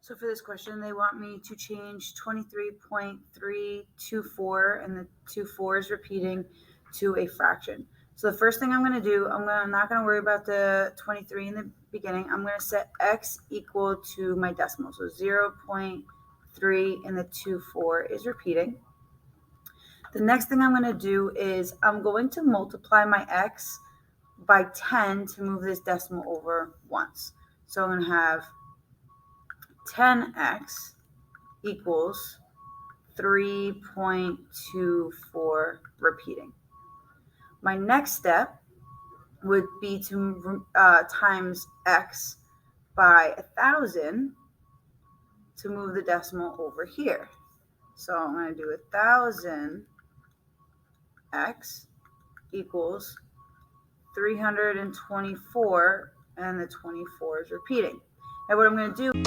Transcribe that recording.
So for this question, they want me to change 23.324, and the 24 is repeating, to a fraction. So the first thing I'm going to do, I'm not going to worry about the 23 in the beginning. I'm going to set x equal to my decimal. So 0.3 and the 24 is repeating. The next thing I'm going to do is I'm going to multiply my x by 10 to move this decimal over once. So I'm going to have 10x equals 3.24 repeating. My next step would be to times x by 1,000 to move the decimal over here. So I'm going to do 1,000x equals 324, and the 24 is repeating. Now what I'm going to do